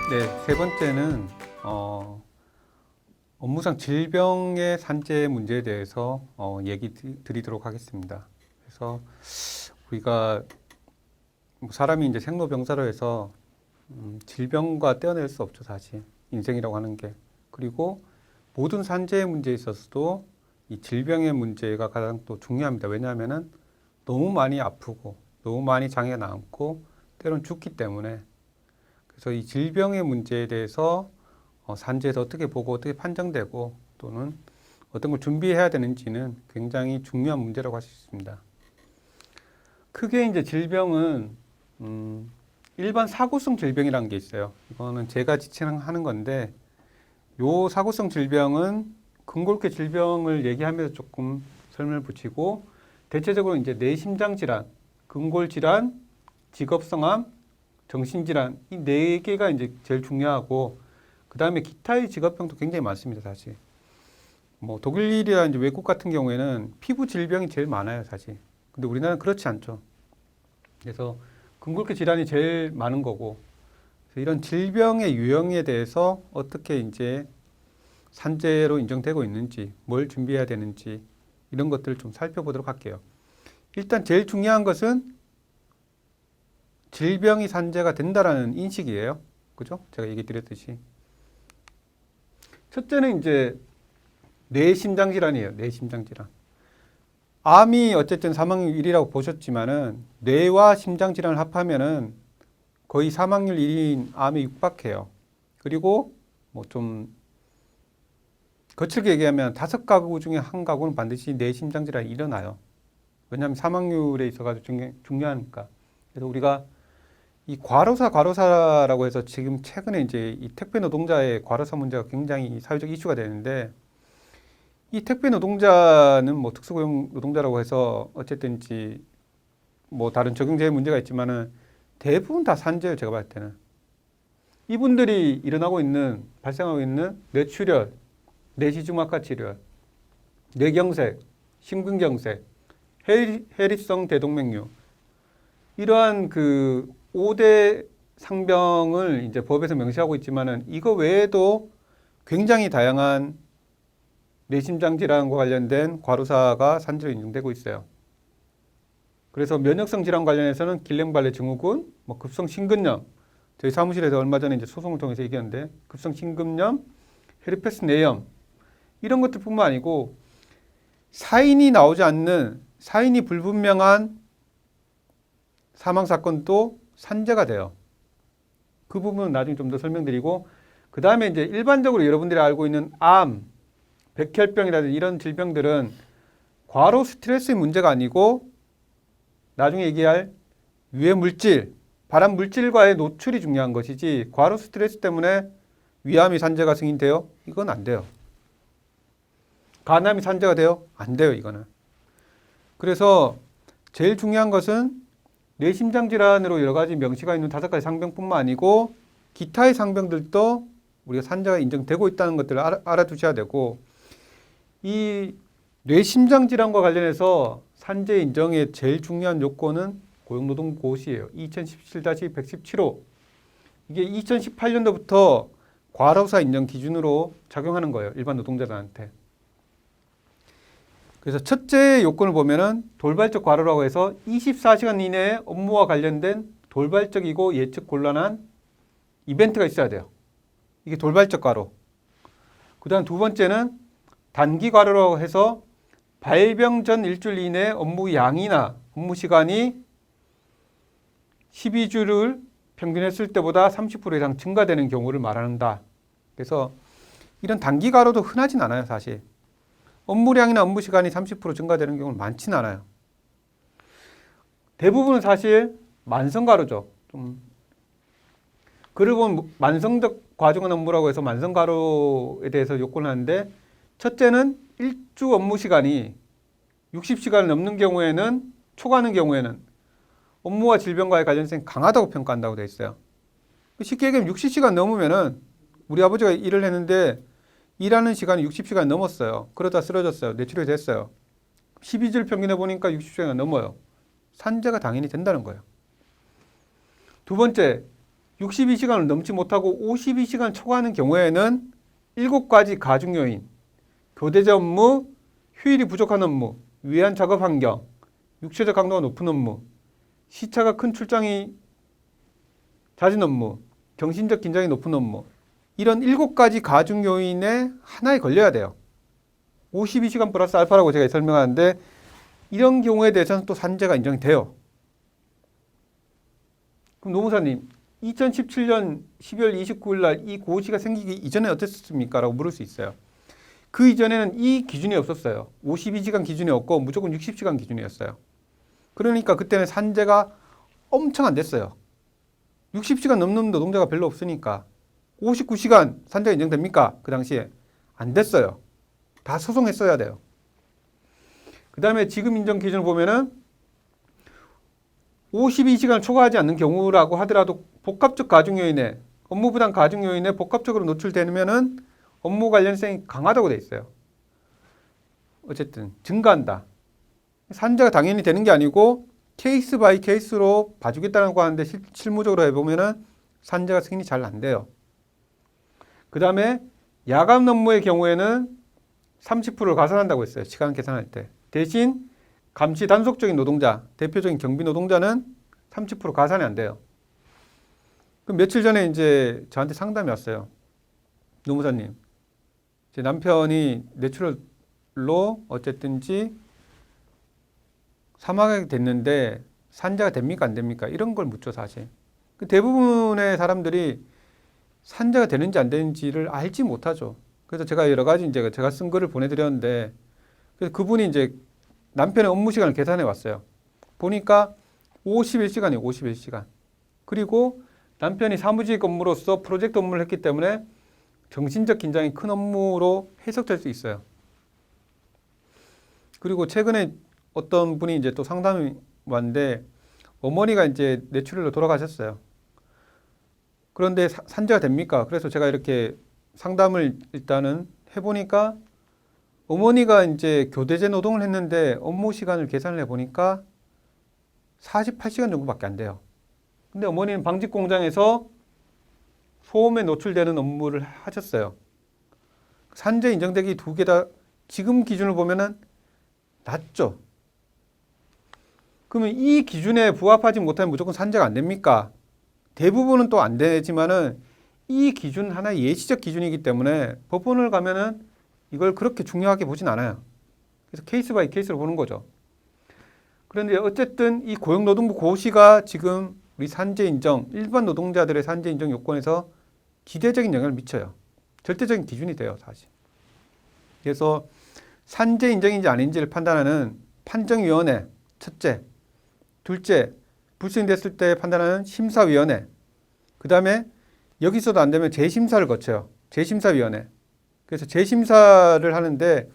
네, 세 번째는 업무상 질병의 산재 문제에 대해서 얘기 드리도록 하겠습니다. 그래서 우리가 뭐 사람이 이제 생로병사로 해서 질병과 떼어낼 수 없죠, 사실. 인생이라고 하는 게. 그리고 모든 산재의 문제에 있어서도 이 질병의 문제가 가장 또 중요합니다. 왜냐하면은 너무 많이 아프고 너무 많이 장애가 남고 때로는 죽기 때문에 그래서 이 질병의 문제에 대해서 산재에서 어떻게 보고 어떻게 판정되고 또는 어떤 걸 준비해야 되는지는 굉장히 중요한 문제라고 할 수 있습니다. 크게 이제 질병은 일반 사고성 질병이라는 게 있어요. 이거는 제가 지칭하는 건데 요 사고성 질병은 근골격 질병을 얘기하면서 조금 설명을 붙이고 대체적으로 이제 뇌심장 질환, 근골 질환, 직업성암, 정신질환 이 네 개가 이제 제일 중요하고 그 다음에 기타의 직업병도 굉장히 많습니다, 사실. 뭐 독일이나 이제 외국 같은 경우에는 피부 질병이 제일 많아요, 사실. 근데 우리나라는 그렇지 않죠. 그래서 근골격 질환이 제일 많은 거고 그래서 이런 질병의 유형에 대해서 어떻게 이제 산재로 인정되고 있는지, 뭘 준비해야 되는지 이런 것들을 좀 살펴보도록 할게요. 일단 제일 중요한 것은 질병이 산재가 된다라는 인식이에요. 그죠? 제가 얘기 드렸듯이. 첫째는 이제 뇌심장질환이에요. 뇌심장질환. 암이 어쨌든 사망률 1위라고 보셨지만은 뇌와 심장질환을 합하면은 거의 사망률 1위인 암에 육박해요. 그리고 뭐 좀 거칠게 얘기하면 5가구 중에 1가구는 반드시 뇌심장질환이 일어나요. 왜냐하면 사망률에 있어가지고 중요하니까. 그래서 우리가 이 과로사라고 해서 지금 최근에 이제 이 택배 노동자의 과로사 문제가 굉장히 사회적 이슈가 되는데 이 택배 노동자는 뭐 특수고용 노동자라고 해서 어쨌든지 뭐 다른 적용제의 문제가 있지만은 대부분 다 산재예요, 제가 봤을 때는. 이분들이 발생하고 있는 뇌출혈, 뇌시중막하 질환, 뇌경색, 심근경색, 해립성 대동맥류 이러한 그 5대 상병을 이제 법에서 명시하고 있지만은 이거 외에도 굉장히 다양한 뇌심장 질환과 관련된 과로사가 산재로 인정되고 있어요. 그래서 면역성 질환 관련해서는 길랭발레 증후군, 뭐 급성 심근염, 저희 사무실에서 얼마 전에 이제 소송을 통해서 얘기했는데 급성 심근염, 헤르페스 내염 이런 것들뿐만 아니고 사인이 나오지 않는 사인이 불분명한 사망 사건도 산재가 돼요. 그 부분은 나중에 좀 더 설명드리고 그 다음에 이제 일반적으로 여러분들이 알고 있는 암, 백혈병이라든지 이런 질병들은 과로 스트레스의 문제가 아니고 나중에 얘기할 유해 물질, 발암 물질과의 노출이 중요한 것이지 과로 스트레스 때문에 위암이 산재가 승인돼요? 이건 안 돼요. 간암이 산재가 돼요? 안 돼요, 이거는. 그래서 제일 중요한 것은 뇌심장 질환으로 여러 가지 명시가 있는 5가지 상병뿐만 아니고 기타의 상병들도 우리가 산재가 인정되고 있다는 것들을 알아두셔야 되고 이 뇌심장 질환과 관련해서 산재 인정의 제일 중요한 요건은 고용노동고시예요. 2017-117호. 이게 2018년도부터 과로사 인정 기준으로 작용하는 거예요. 일반 노동자들한테. 그래서 첫째 요건을 보면은 돌발적 과로라고 해서 24시간 이내에 업무와 관련된 돌발적이고 예측 곤란한 이벤트가 있어야 돼요. 이게 돌발적 과로. 그 다음 두 번째는 단기 과로라고 해서 발병 전 일주일 이내에 업무 양이나 업무 시간이 12주를 평균 했을 때보다 30% 이상 증가되는 경우를 말한다. 그래서 이런 단기 과로도 흔하진 않아요, 사실. 업무량이나 업무 시간이 30% 증가되는 경우는 많지는 않아요. 대부분은 사실 만성 과로죠. 글을 보면 만성적 과중한 업무라고 해서 만성 과로에 대해서 요건을 하는데 첫째는 일주 업무 시간이 60시간을 넘는 경우에는 초과하는 경우에는 업무와 질병과의 관련성이 강하다고 평가한다고 되어 있어요. 쉽게 얘기하면 60시간 넘으면은 우리 아버지가 일을 했는데 일하는 시간이 60시간 넘었어요. 그러다 쓰러졌어요. 뇌출혈이 됐어요. 12주를 평균해 보니까 60시간 넘어요. 산재가 당연히 된다는 거예요. 두 번째, 62시간을 넘지 못하고 52시간 초과하는 경우에는 7가지 가중 요인, 교대제 업무, 휴일이 부족한 업무, 위한 작업 환경, 육체적 강도가 높은 업무, 시차가 큰 출장이 잦은 업무, 정신적 긴장이 높은 업무, 이런 7가지 가중 요인에 하나에 걸려야 돼요. 52시간 플러스 알파라고 제가 설명하는데 이런 경우에 대해서는 또 산재가 인정이 돼요. 그럼 노무사님, 2017년 12월 29일 날 이 고시가 생기기 이전에 어땠습니까? 라고 물을 수 있어요. 그 이전에는 이 기준이 없었어요. 52시간 기준이 없고 무조건 60시간 기준이었어요. 그러니까 그때는 산재가 엄청 안 됐어요. 60시간 넘는 노동자가 별로 없으니까 59시간 산재가 인정됩니까? 그 당시에 안 됐어요. 다 소송했어야 돼요. 그 다음에 지금 인정 기준을 보면은 52시간을 초과하지 않는 경우라고 하더라도 복합적 가중 요인에, 업무 부담 가중 요인에 복합적으로 노출되면은 업무 관련성이 강하다고 돼 있어요. 어쨌든 증가한다. 산재가 당연히 되는 게 아니고 케이스 바이 케이스로 봐주겠다고 하는데 실무적으로 해보면은 산재가 승인이 잘 안 돼요. 그 다음에 야간 업무의 경우에는 30%를 가산한다고 했어요. 시간 계산할 때. 대신 감시 단속적인 노동자, 대표적인 경비 노동자는 30% 가산이 안 돼요. 그럼 며칠 전에 이제 저한테 상담이 왔어요. 노무사님, 제 남편이 뇌출혈로 어쨌든지 사망하게 됐는데 산재가 됩니까? 안 됩니까? 이런 걸 묻죠, 사실. 대부분의 사람들이 산재가 되는지 안 되는지를 알지 못하죠. 그래서 제가 여러 가지 이제 제가 쓴 글을 보내드렸는데 그래서 그분이 이제 남편의 업무 시간을 계산해 왔어요. 보니까 51시간이에요, 51시간. 그리고 남편이 사무직 업무로서 프로젝트 업무를 했기 때문에 정신적 긴장이 큰 업무로 해석될 수 있어요. 그리고 최근에 어떤 분이 이제 또 상담이 왔는데 어머니가 이제 뇌출혈로 돌아가셨어요. 그런데 산재가 됩니까? 그래서 제가 이렇게 상담을 일단은 해보니까 어머니가 이제 교대제 노동을 했는데 업무 시간을 계산을 해보니까 48시간 정도밖에 안 돼요. 근데 어머니는 방직 공장에서 소음에 노출되는 업무를 하셨어요. 산재 인정되기 두 개 다 지금 기준을 보면은 낮죠. 그러면 이 기준에 부합하지 못하면 무조건 산재가 안 됩니까? 대부분은 또 안 되지만은 이 기준 하나의 예시적 기준이기 때문에 법원을 가면은 이걸 그렇게 중요하게 보진 않아요. 그래서 케이스 바이 케이스로 보는 거죠. 그런데 어쨌든 이 고용노동부 고시가 지금 우리 산재 인정, 일반 노동자들의 산재 인정 요건에서 기대적인 영향을 미쳐요. 절대적인 기준이 돼요, 사실. 그래서 산재 인정인지 아닌지를 판단하는 판정위원회, 첫째. 둘째, 불수행됐을 때 판단하는 심사위원회. 그 다음에 여기서도 안 되면 재심사를 거쳐요. 재심사위원회. 그래서 재심사를 하는데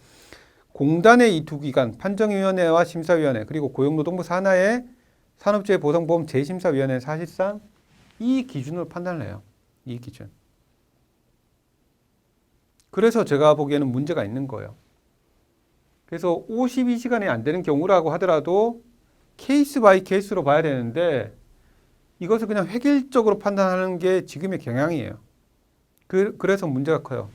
공단의 이 두 기관, 판정위원회와 심사위원회, 그리고 고용노동부 산하의 산업재해보상보험 재심사위원회는 사실상 이 기준으로 판단을 해요. 이 기준. 그래서 제가 보기에는 문제가 있는 거예요. 그래서 52시간이 안 되는 경우라고 하더라도 케이스 바이 케이스로 봐야 되는데 이것을 그냥 획일적으로 판단하는 게 지금의 경향이에요. 그래서 문제가 커요.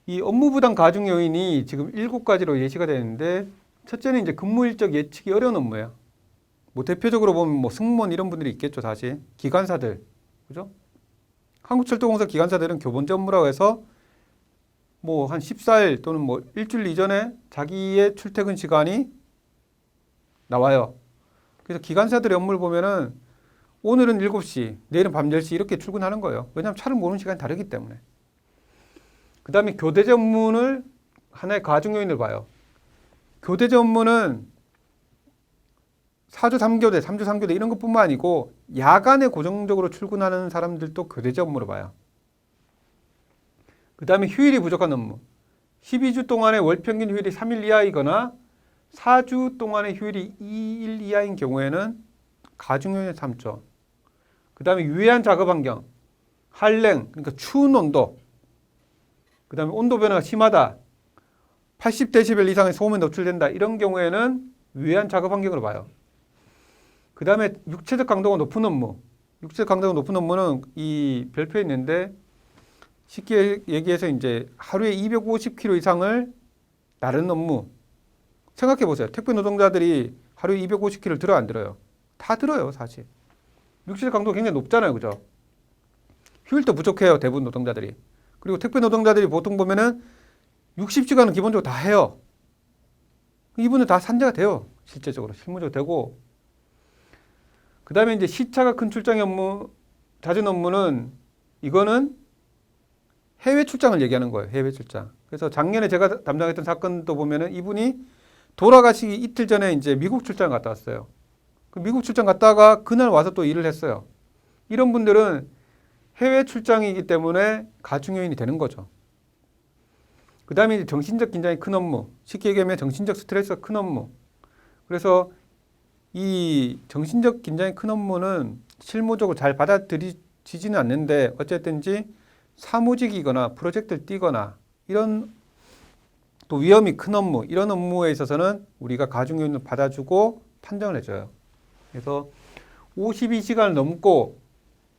이 업무부담 가중 요인이 지금 7가지로 예시가 되는데 첫째는 이제 근무 일정 예측이 어려운 업무예요. 뭐 대표적으로 보면 뭐 승무원 이런 분들이 있겠죠, 사실. 기관사들. 그죠? 한국철도공사 기관사들은 교본제 업무라고 해서 뭐 한 14일 또는 뭐 일주일 이전에 자기의 출퇴근 시간이 나와요. 그래서 기관사들의 업무를 보면은 오늘은 7시, 내일은 밤 10시 이렇게 출근하는 거예요. 왜냐하면 차를 모르는 시간이 다르기 때문에. 그 다음에 교대제 업무를 하나의 가중 요인을 봐요. 교대제 업무는 4주 3교대, 3주 3교대 이런 것뿐만 아니고 야간에 고정적으로 출근하는 사람들도 교대제 업무로 봐요. 그 다음에 휴일이 부족한 업무. 12주 동안의 월 평균 휴일이 3일 이하이거나 4주 동안의 휴일이 2일 이하인 경우에는 가중 요인에 삼죠. 그 다음에 유해한 작업 환경, 한랭, 그러니까 추운 온도. 그 다음에 온도 변화가 심하다. 80데시벨 이상의 소음에 노출된다. 이런 경우에는 유해한 작업 환경으로 봐요. 그 다음에 육체적 강도가 높은 업무. 육체적 강도가 높은 업무는 이 별표에 있는데 쉽게 얘기해서 이제 하루에 250km 이상을 나르는 업무. 생각해 보세요. 택배 노동자들이 하루에 250km를 들어 안 들어요? 다 들어요, 사실. 육체적 강도가 굉장히 높잖아요, 그죠? 휴일도 부족해요, 대부분 노동자들이. 그리고 택배 노동자들이 보통 보면은 60시간은 기본적으로 다 해요. 이분은 다 산재가 돼요, 실제적으로. 실무적으로 되고. 그 다음에 이제 시차가 큰 출장 업무, 잦은 업무는 이거는 해외 출장을 얘기하는 거예요. 해외 출장. 그래서 작년에 제가 담당했던 사건도 보면은 이분이 돌아가시기 이틀 전에 이제 미국 출장 갔다 왔어요. 그 미국 출장 갔다가 그날 와서 또 일을 했어요. 이런 분들은 해외 출장이기 때문에 가중 요인이 되는 거죠. 그 다음에 이제 정신적 긴장이 큰 업무. 쉽게 얘기하면 정신적 스트레스가 큰 업무. 그래서 이 정신적 긴장이 큰 업무는 실무적으로 잘 받아들이지는 않는데 어쨌든지 사무직이거나 프로젝트를 띄거나 이런 또 위험이 큰 업무, 이런 업무에 있어서는 우리가 가중 요인을 받아주고 판정을 해줘요. 그래서 52시간을 넘고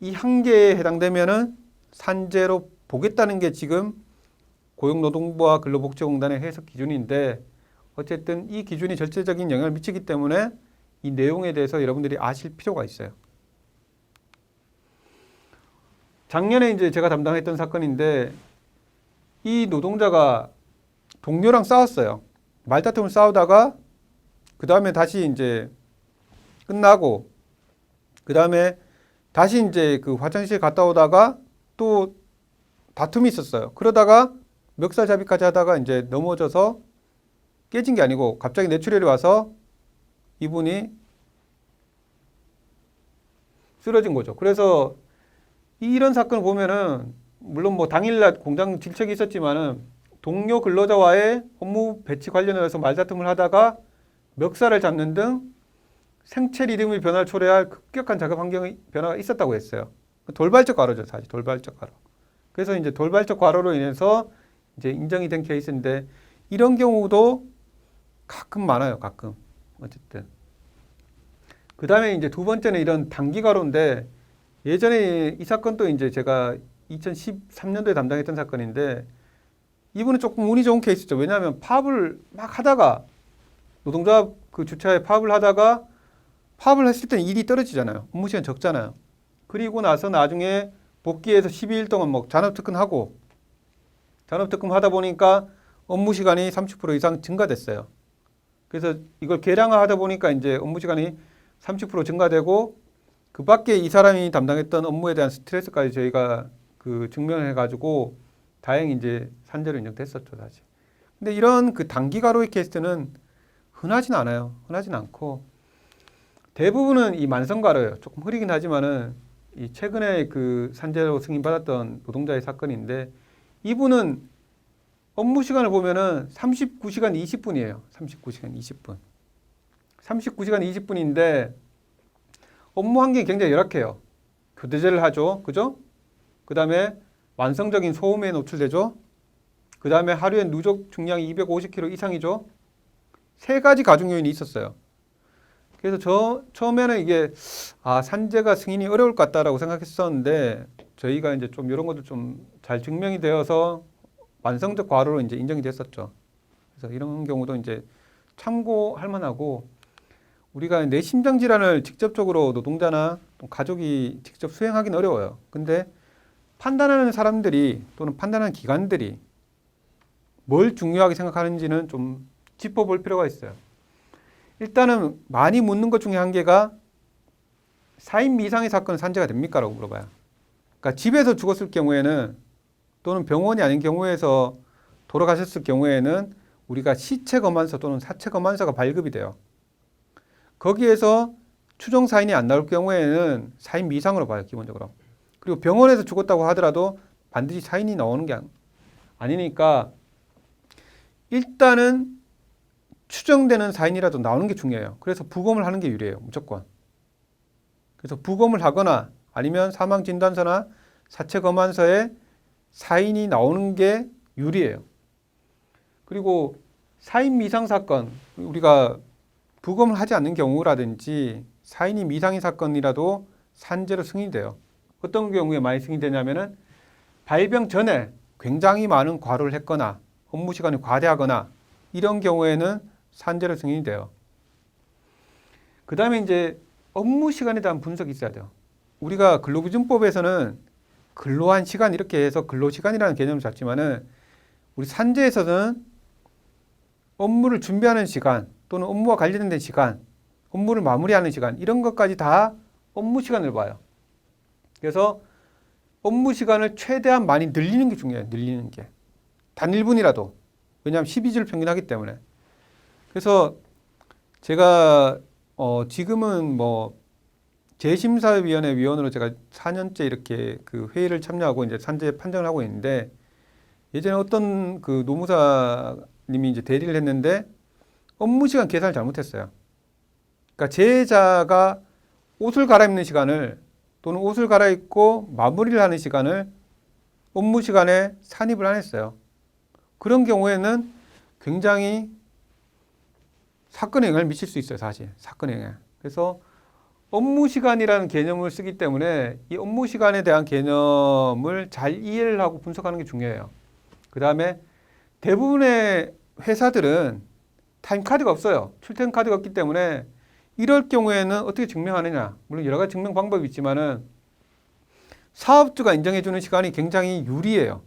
이 한계에 해당되면은 산재로 보겠다는 게 지금 고용노동부와 근로복지공단의 해석 기준인데 어쨌든 이 기준이 절대적인 영향을 미치기 때문에 이 내용에 대해서 여러분들이 아실 필요가 있어요. 작년에 이제 제가 담당했던 사건인데 이 노동자가 동료랑 싸웠어요. 말다툼을 싸우다가 그 다음에 다시 이제 끝나고 그 다음에 다시 이제 그 화장실 갔다 오다가 또 다툼이 있었어요. 그러다가 멱살잡이까지 하다가 이제 넘어져서 깨진 게 아니고 갑자기 뇌출혈이 와서 이분이 쓰러진 거죠. 그래서 이런 사건을 보면은 물론 뭐 당일날 공장 질책이 있었지만은 동료 근로자와의 업무 배치 관련해서 말다툼을 하다가 멱살을 잡는 등 생체 리듬의 변화를 초래할 급격한 작업 환경의 변화가 있었다고 했어요. 돌발적 과로죠, 사실 돌발적 과로. 그래서 이제 돌발적 과로로 인해서 이제 인정이 된 케이스인데 이런 경우도 가끔 많아요, 가끔. 어쨌든. 그 다음에 이제 두 번째는 이런 단기 과로인데 예전에 이 사건도 이제 제가 2013년도에 담당했던 사건인데 이분은 조금 운이 좋은 케이스죠. 왜냐하면 파업을 막 하다가 노동자 그 주차에 파업을 하다가 파업을 했을 때는 일이 떨어지잖아요. 업무 시간 적잖아요. 그리고 나서 나중에 복귀해서 12일 동안 뭐 잔업특근하고 잔업특근 하다 보니까 업무 시간이 30% 이상 증가됐어요. 그래서 이걸 계량화하다 보니까 이제 업무 시간이 30% 증가되고 그 밖에 이 사람이 담당했던 업무에 대한 스트레스까지 저희가 그 증명을 해가지고 다행히 이제 산재로 인정됐었죠, 사실. 근데 이런 그 단기 과로의 케이스는 흔하진 않아요. 흔하진 않고 대부분은 이 만성 과로예요. 조금 흐리긴 하지만은 이 최근에 그 산재로 승인받았던 노동자의 사건인데 이분은 업무 시간을 보면은 39시간 20분이에요. 39시간 20분. 39시간 20분인데 업무 환경이 굉장히 열악해요. 교대제를 하죠. 그죠? 그 다음에 만성적인 소음에 노출되죠. 그 다음에 하루에 누적 중량이 250kg 이상이죠. 세 가지 가중 요인이 있었어요. 그래서 처음에는 이게 산재가 승인이 어려울 것 같다라고 생각했었는데 저희가 이제 좀 이런 것도 좀 잘 증명이 되어서 만성적 과로로 이제 인정이 됐었죠. 그래서 이런 경우도 이제 참고할 만하고 우리가 내 심장 질환을 직접적으로 노동자나 가족이 직접 수행하기는 어려워요. 근데 판단하는 사람들이 또는 판단하는 기관들이 뭘 중요하게 생각하는지는 좀 짚어볼 필요가 있어요. 일단은 많이 묻는 것 중에 한 개가 4인 미상의 사건은 산재가 됩니까? 라고 물어봐요. 그러니까 집에서 죽었을 경우에는 또는 병원이 아닌 경우에서 돌아가셨을 경우에는 우리가 시체 검안서 또는 사체 검안서가 발급이 돼요. 거기에서 추정 사인이 안 나올 경우에는 4인 미상으로 봐요, 기본적으로. 그리고 병원에서 죽었다고 하더라도 반드시 사인이 나오는 게 아니니까 일단은 추정되는 사인이라도 나오는 게 중요해요. 그래서 부검을 하는 게 유리해요, 무조건. 그래서 부검을 하거나 아니면 사망진단서나 사체검안서에 사인이 나오는 게 유리해요. 그리고 4인 미상 사건, 우리가 부검을 하지 않는 경우라든지 4인이 미상인 사건이라도 산재로 승인이 돼요. 어떤 경우에 많이 승인이 되냐면은 발병 전에 굉장히 많은 과로를 했거나 업무 시간이 과대하거나 이런 경우에는 산재로 승인이 돼요. 그 다음에 이제 업무 시간에 대한 분석이 있어야 돼요. 우리가 근로기준법에서는 근로한 시간 이렇게 해서 근로시간이라는 개념을 잡지만은 우리 산재에서는 업무를 준비하는 시간 또는 업무와 관련된 시간, 업무를 마무리하는 시간 이런 것까지 다 업무 시간을 봐요. 그래서 업무 시간을 최대한 많이 늘리는 게 중요해요. 늘리는 게. 단 1분이라도. 왜냐하면 12주를 평균하기 때문에. 그래서 제가 지금은 뭐 재심사위원회 위원으로 제가 4년째 이렇게 그 회의를 참여하고 이제 산재 판정을 하고 있는데 예전에 어떤 그 노무사님이 이제 대리를 했는데 업무 시간 계산을 잘못했어요. 그러니까 제자가 옷을 갈아입는 시간을 또는 옷을 갈아입고 마무리를 하는 시간을 업무 시간에 산입을 안 했어요. 그런 경우에는 굉장히 사건에 영향을 미칠 수 있어요, 사실. 사건에 영향. 그래서 업무 시간이라는 개념을 쓰기 때문에 이 업무 시간에 대한 개념을 잘 이해를 하고 분석하는 게 중요해요. 그 다음에 대부분의 회사들은 타임카드가 없어요. 출퇴근 카드가 없기 때문에 이럴 경우에는 어떻게 증명하느냐. 물론 여러 가지 증명 방법이 있지만은 사업주가 인정해주는 시간이 굉장히 유리해요.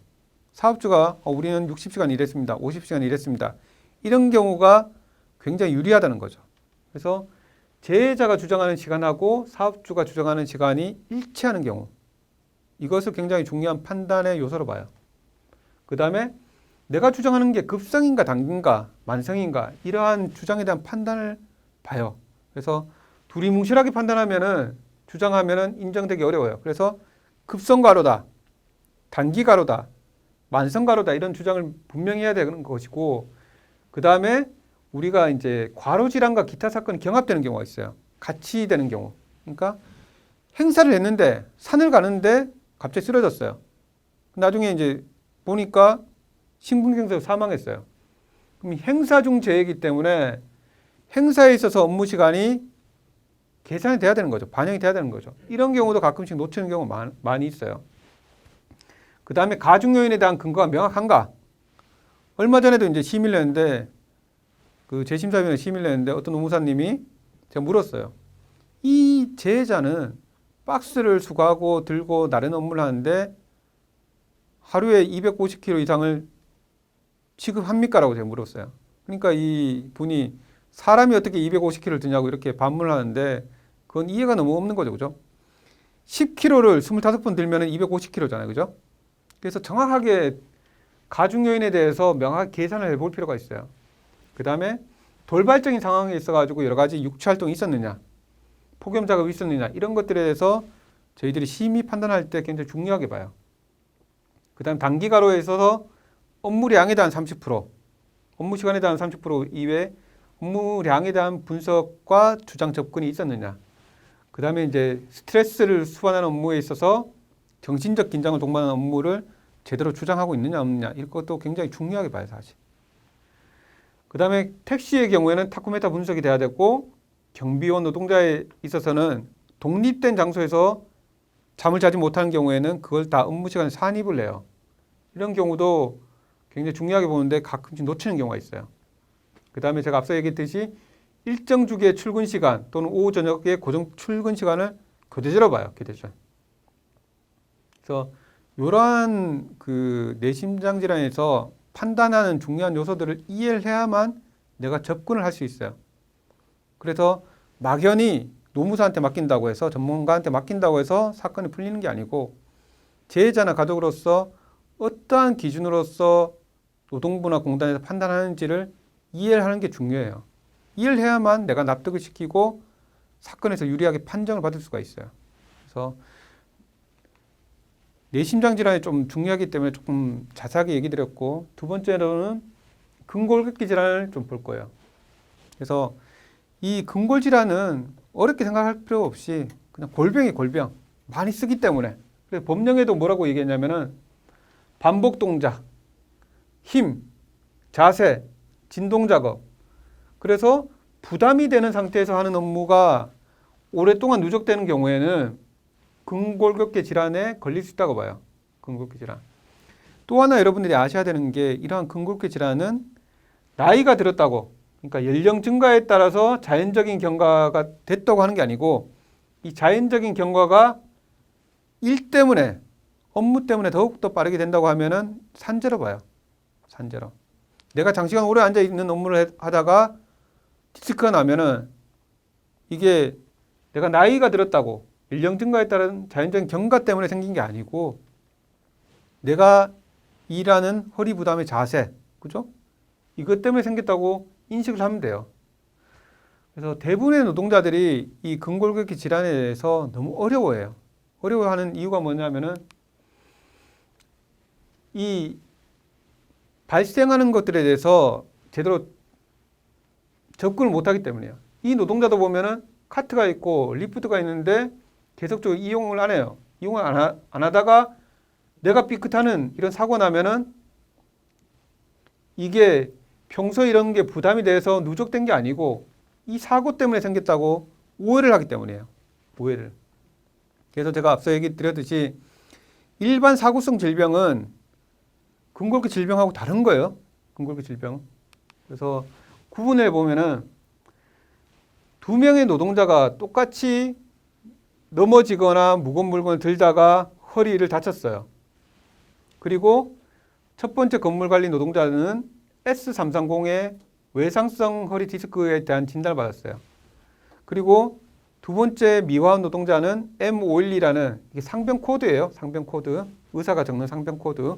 사업주가 우리는 60시간 일했습니다. 50시간 일했습니다. 이런 경우가 굉장히 유리하다는 거죠. 그래서 제자가 주장하는 시간하고 사업주가 주장하는 시간이 일치하는 경우 이것을 굉장히 중요한 판단의 요소로 봐요. 그 다음에 내가 주장하는 게 급성인가 단기인가 만성인가 이러한 주장에 대한 판단을 봐요. 그래서 둘이 뭉실하게 판단하면은 주장하면은 인정되기 어려워요. 그래서 급성 과로다, 단기 과로다, 만성 과로다 이런 주장을 분명히 해야 되는 것이고 그 다음에 우리가 이제 과로 질환과 기타 사건이 경합되는 경우가 있어요. 같이 되는 경우. 그러니까 행사를 했는데 산을 가는데 갑자기 쓰러졌어요. 나중에 이제 보니까 심근경색으로 사망했어요. 그럼 행사 중 재해이기 때문에 행사에 있어서 업무 시간이 계산이 돼야 되는 거죠. 반영이 돼야 되는 거죠. 이런 경우도 가끔씩 놓치는 경우가 많이 있어요. 그 다음에 가중 요인에 대한 근거가 명확한가? 얼마 전에도 이제 심의를 했는데 그 재심사위원회 심의를 했는데 어떤 노무사님이 제가 물었어요. 이 재해자는 박스를 수거하고 들고 나르는 업무를 하는데 하루에 250kg 이상을 취급합니까? 라고 제가 물었어요. 그러니까 이 분이 사람이 어떻게 250kg를 드냐고 이렇게 반문을 하는데 그건 이해가 너무 없는 거죠. 그죠? 10kg를 25번 들면 250kg잖아요. 그죠? 그래서 정확하게 가중 요인에 대해서 명확하게 계산을 해볼 필요가 있어요. 그 다음에 돌발적인 상황에 있어가지고 여러 가지 육체 활동이 있었느냐, 폭염 작업이 있었느냐 이런 것들에 대해서 저희들이 심의 판단할 때 굉장히 중요하게 봐요. 그 다음 단기 과로에 있어서 업무량에 대한 30%, 업무 시간에 대한 30% 이외에 업무량에 대한 분석과 주장 접근이 있었느냐. 그 다음에 이제 스트레스를 수반하는 업무에 있어서 정신적 긴장을 동반하는 업무를 제대로 주장하고 있느냐 없느냐 이것도 굉장히 중요하게 봐요, 사실. 그 다음에 택시의 경우에는 타코메타 분석이 돼야 되고 경비원 노동자에 있어서는 독립된 장소에서 잠을 자지 못하는 경우에는 그걸 다 업무 시간에 산입을 해요. 이런 경우도 굉장히 중요하게 보는데 가끔씩 놓치는 경우가 있어요. 그 다음에 제가 앞서 얘기했듯이 일정 주기의 출근 시간 또는 오후 저녁의 고정 출근 시간을 교대제로 봐요. 교대제. 그래서 이러한 그 뇌심장 질환에서 판단하는 중요한 요소들을 이해를 해야만 내가 접근을 할 수 있어요. 그래서 막연히 노무사한테 맡긴다고 해서 전문가한테 맡긴다고 해서 사건이 풀리는 게 아니고 재해자나 가족으로서 어떠한 기준으로서 노동부나 공단에서 판단하는지를 이해를 하는 게 중요해요. 이해를 해야만 내가 납득을 시키고 사건에서 유리하게 판정을 받을 수가 있어요. 그래서 뇌심장 질환이 좀 중요하기 때문에 조금 자세하게 얘기 드렸고 두 번째로는 근골격계 질환을 좀 볼 거예요. 그래서 이 근골 질환은 어렵게 생각할 필요 없이 그냥 골병이 골병 많이 쓰기 때문에 그래서 법령에도 뭐라고 얘기했냐면은 반복 동작, 힘, 자세, 진동 작업 그래서 부담이 되는 상태에서 하는 업무가 오랫동안 누적되는 경우에는 근골격계 질환에 걸릴 수 있다고 봐요. 근골격 질환. 또 하나 여러분들이 아셔야 되는 게 이러한 근골격 질환은 나이가 들었다고, 그러니까 연령 증가에 따라서 자연적인 경과가 됐다고 하는 게 아니고 이 자연적인 경과가 일 때문에, 업무 때문에 더욱더 빠르게 된다고 하면은 산재로 봐요. 산재로. 내가 장시간 오래 앉아 있는 업무를 하다가 디스크가 나면은 이게 내가 나이가 들었다고 연령 증가에 따른 자연적인 경과 때문에 생긴 게 아니고 내가 일하는 허리 부담의 자세, 그죠? 이것 때문에 생겼다고 인식을 하면 돼요. 그래서 대부분의 노동자들이 이 근골격계 질환에 대해서 너무 어려워해요. 어려워하는 이유가 뭐냐면은 이 발생하는 것들에 대해서 제대로 접근을 못하기 때문이에요. 이 노동자도 보면은 카트가 있고 리프트가 있는데 계속적으로 이용을 안 해요. 이용을 안 하다가 내가 삐끗하는 이런 사고 나면은 이게 평소에 이런 게 부담이 돼서 누적된 게 아니고 이 사고 때문에 생겼다고 오해를 하기 때문이에요. 오해를. 그래서 제가 앞서 얘기 드렸듯이 일반 사구성 질병은 근골격 질병하고 다른 거예요. 근골격 질병. 그래서 구분해 보면은 두 명의 노동자가 똑같이 넘어지거나 무거운 물건을 들다가 허리를 다쳤어요. 그리고 첫 번째 건물관리 노동자는 S330의 외상성 허리 디스크에 대한 진단을 받았어요. 그리고 두 번째 미화원 노동자는 M512라는 이게 상병 코드예요. 상병 코드. 의사가 적는 상병 코드.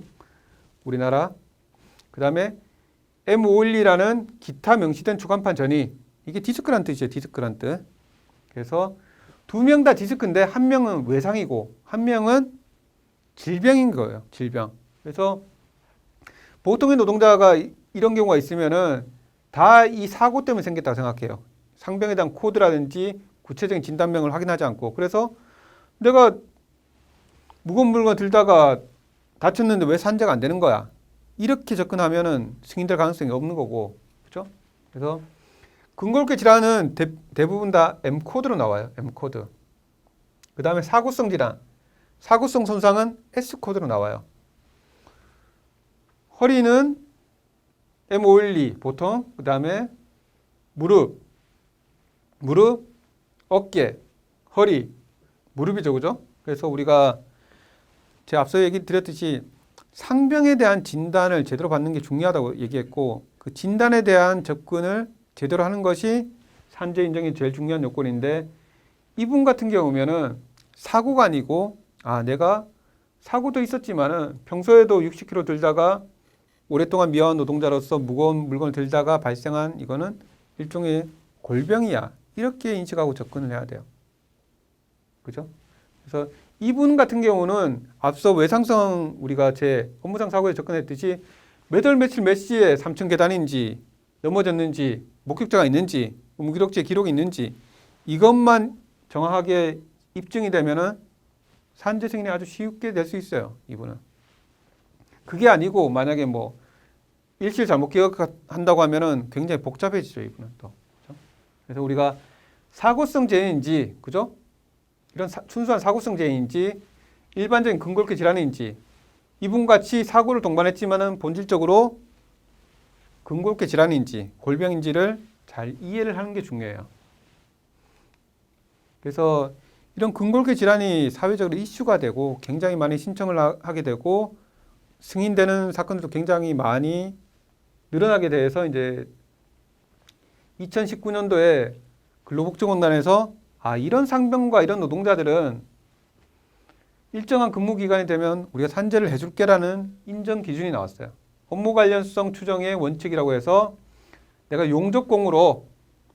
우리나라. 그 다음에 M512라는 기타 명시된 주간판 전이. 이게 디스크란 뜻이에요. 디스크란 뜻. 그래서 두 명 다 디스크인데 한 명은 외상이고 한 명은 질병인 거예요. 질병. 그래서 보통의 노동자가 이런 경우가 있으면은 다 이 사고 때문에 생겼다고 생각해요. 상병에 대한 코드라든지 구체적인 진단명을 확인하지 않고. 그래서 내가 무거운 물건 들다가 다쳤는데 왜 산재가 안 되는 거야? 이렇게 접근하면은 승인될 가능성이 없는 거고. 그렇죠? 그래서 근골격 질환은 대부분 다 M 코드로 나와요. M 코드. 그 다음에 사구성 질환. 사구성 손상은 S 코드로 나와요. 허리는 M512 보통. 그 다음에 무릎, 어깨, 허리, 무릎이죠. 그죠? 그래서 우리가 제가 앞서 얘기 드렸듯이 상병에 대한 진단을 제대로 받는 게 중요하다고 얘기했고 그 진단에 대한 접근을 제대로 하는 것이 산재 인정이 제일 중요한 요건인데 이분 같은 경우면은 사고가 아니고 내가 사고도 있었지만은 평소에도 60kg 들다가 오랫동안 미화원 노동자로서 무거운 물건을 들다가 발생한 이거는 일종의 골병이야. 이렇게 인식하고 접근을 해야 돼요. 그죠? 그래서 이분 같은 경우는 앞서 외상성 우리가 제 업무상 사고에 접근했듯이 몇 월 며칠 몇 시에 3층 계단인지 넘어졌는지 목격자가 있는지 무기력제 기록이 있는지 이것만 정확하게 입증이 되면은 산재 승인이 아주 쉽게 될 수 있어요. 이분은. 그게 아니고 만약에 뭐 일시를 잘못 기억한다고 하면은 굉장히 복잡해지죠. 이분은 또. 그렇죠? 그래서 우리가 사고성 재해인지 그죠? 이런 순수한 사고성 재해인지 일반적인 근골격 질환인지 이분같이 사고를 동반했지만은 본질적으로 근골격 질환인지 골병인지를 잘 이해를 하는 게 중요해요. 그래서 이런 근골격 질환이 사회적으로 이슈가 되고 굉장히 많이 신청을 하게 되고 승인되는 사건들도 굉장히 많이 늘어나게 돼서 이제 2019년도에 근로복지공단에서 이런 상병과 이런 노동자들은 일정한 근무 기간이 되면 우리가 산재를 해줄게라는 인정 기준이 나왔어요. 업무 관련성 추정의 원칙이라고 해서 내가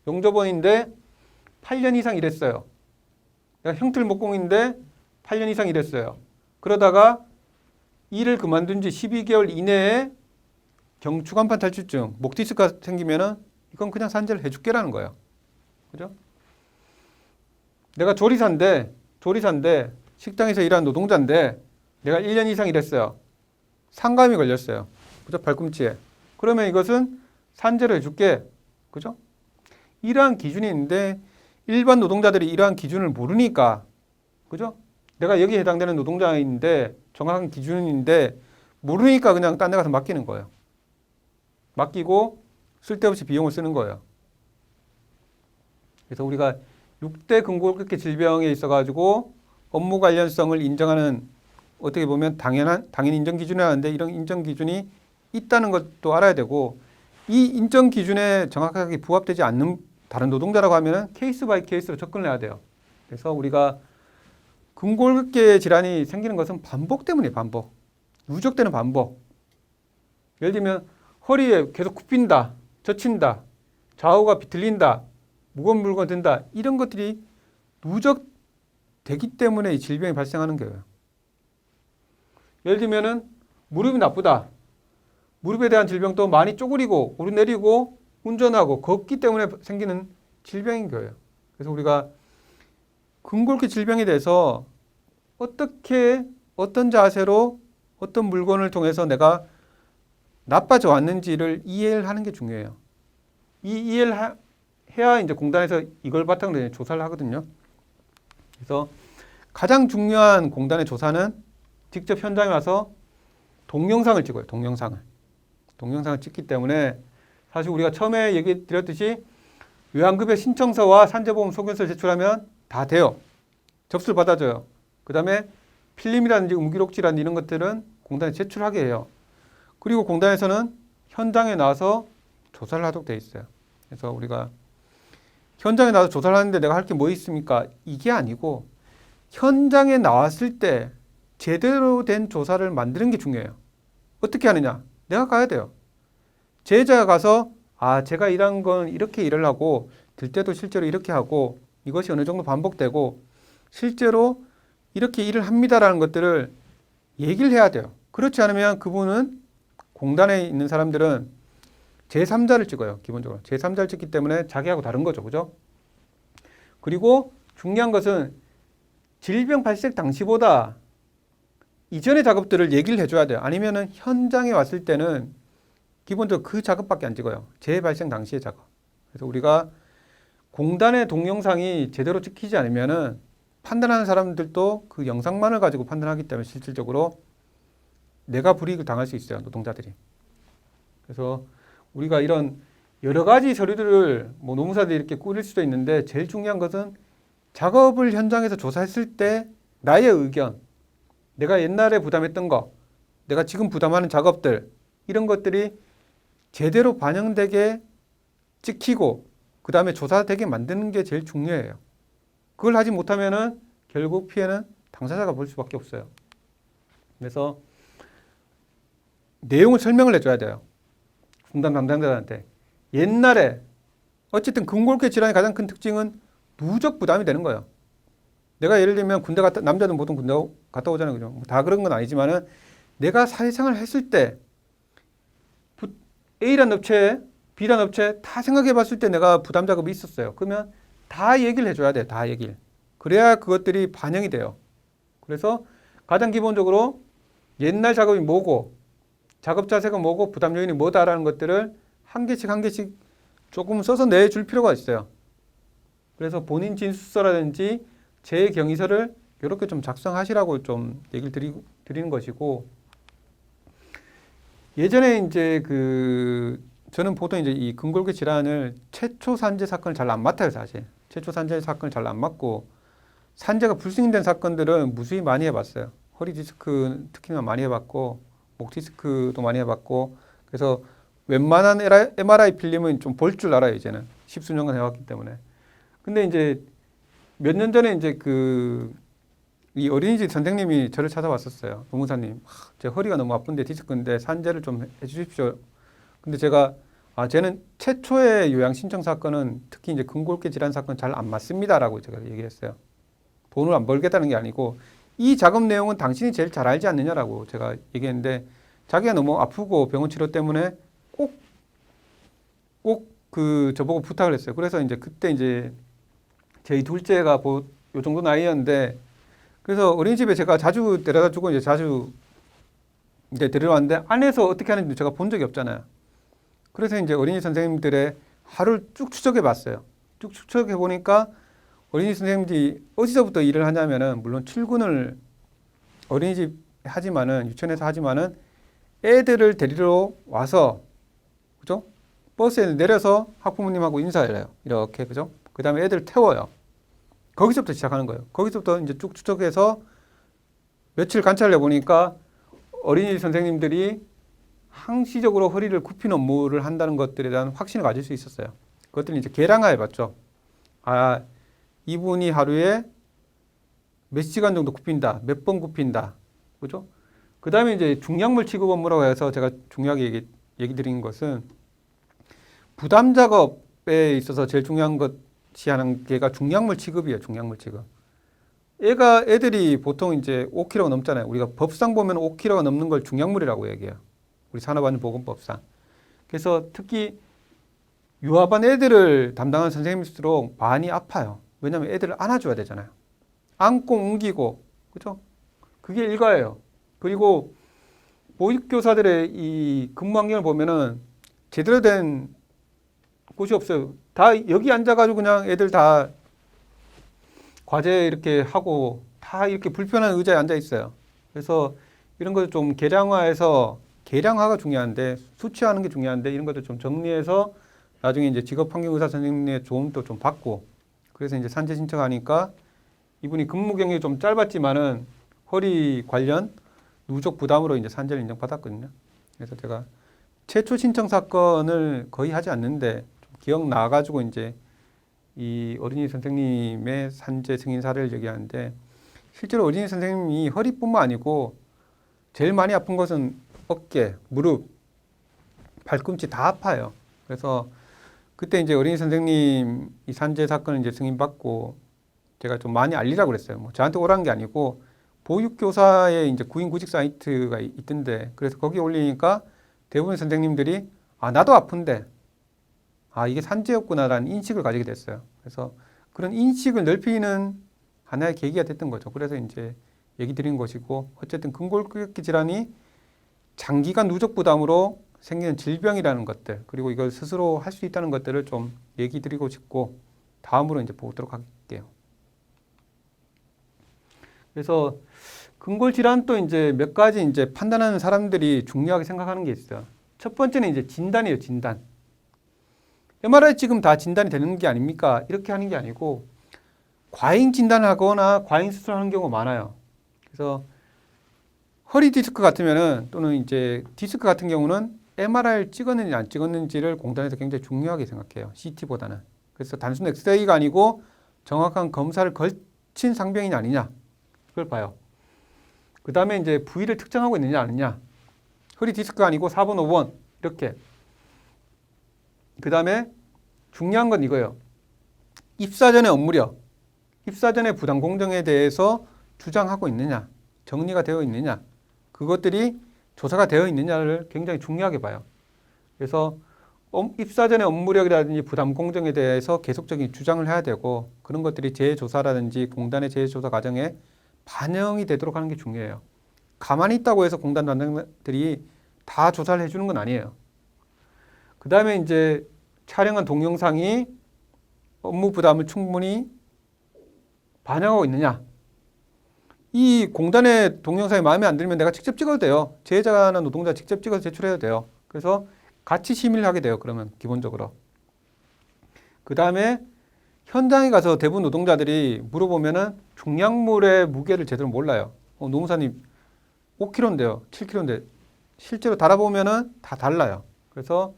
용접원인데 8년 이상 일했어요. 내가 형틀목공인데 8년 이상 일했어요. 그러다가 일을 그만둔 지 12개월 이내에 경추간판 탈출증, 목 디스크가 생기면은 이건 그냥 산재를 해줄게라는 거예요. 그죠? 내가 조리사인데 식당에서 일하는 노동자인데 내가 1년 이상 일했어요. 상감이 걸렸어요. 그죠? 발꿈치에. 그러면 이것은 산재를 해줄게. 그죠? 이러한 기준이 있는데 일반 노동자들이 이러한 기준을 모르니까, 그죠? 내가 여기에 해당되는 노동자인데 정확한 기준인데 모르니까 그냥 딴 데 가서 맡기는 거예요. 맡기고 쓸데없이 비용을 쓰는 거예요. 그래서 우리가 6대 근골격계 질병에 있어가지고 업무 관련성을 인정하는 어떻게 보면 당연 인정 기준이라는데 이런 인정 기준이 있다는 것도 알아야 되고 이 인정 기준에 정확하게 부합되지 않는 다른 노동자라고 하면은 케이스 바이 케이스로 접근을 해야 돼요. 그래서 우리가 근골격계 질환이 생기는 것은 반복 때문이에요. 반복. 누적되는 반복. 예를 들면 허리에 계속 굽힌다, 젖힌다, 좌우가 비틀린다, 무거운 물건 든다 이런 것들이 누적되기 때문에 이 질병이 발생하는 거예요. 예를 들면은 무릎이 나쁘다. 무릎에 대한 질병도 많이 쪼그리고 오르내리고 운전하고 걷기 때문에 생기는 질병인 거예요. 그래서 우리가 근골격 질병에 대해서 어떻게 어떤 자세로 어떤 물건을 통해서 내가 나빠져 왔는지를 이해를 하는 게 중요해요. 이 이해를 해야 이제 공단에서 이걸 바탕으로 조사를 하거든요. 그래서 가장 중요한 공단의 조사는 직접 현장에 와서 동영상을 찍어요. 동영상을 찍기 때문에 사실 우리가 처음에 얘기 드렸듯이 요양급여 신청서와 산재보험 소견서를 제출하면 다 돼요. 접수를 받아줘요. 그 다음에 필름이라든지 음기록지라든지 이런 것들은 공단에 제출하게 해요. 그리고 공단에서는 현장에 나와서 조사를 하도록 되어 있어요. 그래서 우리가 현장에 나와서 조사를 하는데 내가 할 게 뭐 있습니까? 이게 아니고 현장에 나왔을 때 제대로 된 조사를 만드는 게 중요해요. 어떻게 하느냐? 내가 가야 돼요. 제자가 가서 제가 일한 건 이렇게 일을 하고 들 때도 실제로 이렇게 하고 이것이 어느 정도 반복되고 실제로 이렇게 일을 합니다라는 것들을 얘기를 해야 돼요. 그렇지 않으면 그분은 공단에 있는 사람들은 제3자를 찍어요. 기본적으로. 제3자를 찍기 때문에 자기하고 다른 거죠. 그죠? 그리고 중요한 것은 질병 발생 당시보다 이전의 작업들을 얘기를 해줘야 돼요. 아니면은 현장에 왔을 때는 기본적으로 그 작업밖에 안 찍어요. 재발생 당시의 작업. 그래서 우리가 공단의 동영상이 제대로 찍히지 않으면은 판단하는 사람들도 그 영상만을 가지고 판단하기 때문에 실질적으로 내가 불이익을 당할 수 있어요. 노동자들이. 그래서 우리가 이런 여러 가지 서류들을 뭐 노무사들이 이렇게 꾸릴 수도 있는데 제일 중요한 것은 작업을 현장에서 조사했을 때 나의 의견, 내가 옛날에 부담했던 거, 내가 지금 부담하는 작업들 이런 것들이 제대로 반영되게 찍히고 그 다음에 조사되게 만드는 게 제일 중요해요. 그걸 하지 못하면은 결국 피해는 당사자가 볼 수밖에 없어요. 그래서 내용을 설명을 해줘야 돼요. 분담 담당자한테. 옛날에 어쨌든 근골격 질환의 가장 큰 특징은 누적 부담이 되는 거예요. 내가 예를 들면 군대 갔다 남자는 보통 군대 갔다 오잖아요, 그죠? 다 그런 건 아니지만은 내가 사회생활을 했을 때 A란 업체, B란 업체 다 생각해봤을 때 내가 부담 작업이 있었어요. 그러면 다 얘기를 해줘야 돼요, 다 얘기를. 그래야 그것들이 반영이 돼요. 그래서 가장 기본적으로 옛날 작업이 뭐고, 작업 자세가 뭐고, 부담 요인이 뭐다라는 것들을 한 개씩 조금 써서 내줄 필요가 있어요. 그래서 본인 진술서라든지 제 경위서를 이렇게 좀 작성하시라고 좀 얘기를 드리는 것이고, 예전에 이제 저는 보통 이제 이 근골격 질환을 최초 산재 사건을 잘 안 맡아요, 사실. 최초 산재 사건을 잘 안 맡고, 산재가 불승인된 사건들은 무수히 많이 해봤어요. 허리 디스크 특히나 많이 해봤고, 목 디스크도 많이 해봤고, 그래서 웬만한 MRI 필름은 좀 볼 줄 알아요, 이제는. 십수년간 해왔기 때문에. 근데 이제 몇 년 전에 이제 이 어린이집 선생님이 저를 찾아왔었어요. 노무사님, 제 허리가 너무 아픈데 디스크인데 산재를 좀 해주십시오. 근데 제가 쟤는 최초의 요양 신청 사건은 특히 이제 근골격 질환 사건 잘 안 맞습니다라고 제가 얘기했어요. 돈을 안 벌겠다는 게 아니고 이 작업 내용은 당신이 제일 잘 알지 않느냐라고 제가 얘기했는데 자기가 너무 아프고 병원 치료 때문에 꼭 저보고 부탁을 했어요. 그래서 이제 그때 이제 저희 둘째가 요 정도 나이였는데 그래서 어린이집에 제가 자주 데려다 주고 이제 자주 이제 데려왔는데 안에서 어떻게 하는지 제가 본 적이 없잖아요. 그래서 이제 어린이 선생님들의 하루를 쭉 추적해 봤어요. 쭉 추적해 보니까 어린이집 선생님들이 어디서부터 일을 하냐면은 물론 출근을 어린이집 하지만은 유치원에서 하지만은 애들을 데리러 와서 그죠? 버스에 내려서 학부모님하고 인사를 해요. 이렇게 그죠? 그다음에 애들 태워요. 거기서부터 시작하는 거예요. 거기서부터 이제 쭉 추적해서 며칠 관찰을 해보니까 어린이집 선생님들이 항시적으로 허리를 굽히는 업무를 한다는 것들에 대한 확신을 가질 수 있었어요. 그것들을 이제 계량화해 봤죠. 아, 이분이 하루에 몇 시간 정도 굽힌다, 몇 번 굽힌다, 그죠? 그 다음에 이제 중약물 취급 업무라고 해서 제가 중요하게 얘기 드린 것은 부담 작업에 있어서 제일 중요한 것이 하는 게가 중약물 취급이에요. 중약물 취급. 애들이 보통 이제 5kg가 넘잖아요. 우리가 법상 보면 5kg가 넘는 걸 중약물이라고 얘기해요. 우리 산업안전보건법상. 그래서 특히 유아반 애들을 담당하는 선생님일수록 많이 아파요. 왜냐하면 애들을 안아줘야 되잖아요. 안고 옮기고, 그죠? 그게 일과예요. 그리고 보육교사들의 이 근무 환경을 보면은 제대로 된 곳이 없어요. 다 여기 앉아가지고 그냥 애들 다 과제 이렇게 하고 다 이렇게 불편한 의자에 앉아 있어요. 그래서 이런 것을 좀 계량화해서 계량화가 중요한데 수치화하는 게 중요한데 이런 것들 좀 정리해서 나중에 이제 직업환경의사 선생님의 도움도 좀 받고 그래서 이제 산재 신청하니까 이분이 근무 경력이 좀 짧았지만은 허리 관련 누적 부담으로 이제 산재를 인정받았거든요. 그래서 제가 최초 신청 사건을 거의 하지 않는데 좀 기억 나가지고 이제 이 어린이 선생님의 산재 승인 사례를 얘기하는데 실제로 어린이 선생님이 허리뿐만 아니고 제일 많이 아픈 것은 어깨, 무릎, 발꿈치 다 아파요. 그래서 그때 이제 어린이 선생님 이 산재 사건을 이제 승인받고 제가 좀 많이 알리라고 그랬어요. 뭐 저한테 오라는 게 아니고 보육교사의 이제 구인 구직 사이트가 있던데 그래서 거기 올리니까 대부분 선생님들이 아 나도 아픈데 아 이게 산재였구나라는 인식을 가지게 됐어요. 그래서 그런 인식을 넓히는 하나의 계기가 됐던 거죠. 그래서 이제 얘기 드린 것이고 어쨌든 근골격계 질환이 장기간 누적 부담으로 생기는 질병이라는 것들 그리고 이걸 스스로 할 수 있다는 것들을 좀 얘기 드리고 싶고 다음으로 이제 보도록 할게요. 그래서 근골 질환도 이제 몇 가지 이제 판단하는 사람들이 중요하게 생각하는 게 있어요. 첫 번째는 이제 진단이에요, 진단. MRI 지금 다 진단이 되는 게 아닙니까? 이렇게 하는 게 아니고 과잉 진단을 하거나 과잉 수술하는 경우가 많아요. 그래서 허리 디스크 같으면은 또는 이제 디스크 같은 경우는 MRI를 찍었는지 안 찍었는지를 공단에서 굉장히 중요하게 생각해요. CT보다는. 그래서 단순 엑스레이가 아니고 정확한 검사를 걸친 상병이냐 아니냐 그걸 봐요. 그 다음에 이제 부위를 특정하고 있느냐 아니냐. 허리 디스크가 아니고 4번, 5번 이렇게. 그 다음에 중요한 건 이거예요. 입사 전의 업무력, 입사 전의 부당 공정에 대해서 주장하고 있느냐, 정리가 되어 있느냐, 그것들이 조사가 되어 있느냐를 굉장히 중요하게 봐요. 그래서 입사 전의 업무력이라든지 부담 공정에 대해서 계속적인 주장을 해야 되고 그런 것들이 재조사라든지 공단의 재조사 과정에 반영이 되도록 하는 게 중요해요. 가만히 있다고 해서 공단 담당자들이 다 조사를 해주는 건 아니에요. 그 다음에 이제 촬영한 동영상이 업무 부담을 충분히 반영하고 있느냐. 이 공단의 동영상이 마음에 안 들면 내가 직접 찍어도 돼요. 제자나 노동자 직접 찍어서 제출해도 돼요. 그래서 같이 심의를 하게 돼요. 그러면 기본적으로. 그 다음에 현장에 가서 대부분 노동자들이 물어보면은 중량물의 무게를 제대로 몰라요. 노무사님 5kg인데요. 7kg인데 실제로 달아보면은 다 달라요. 그래서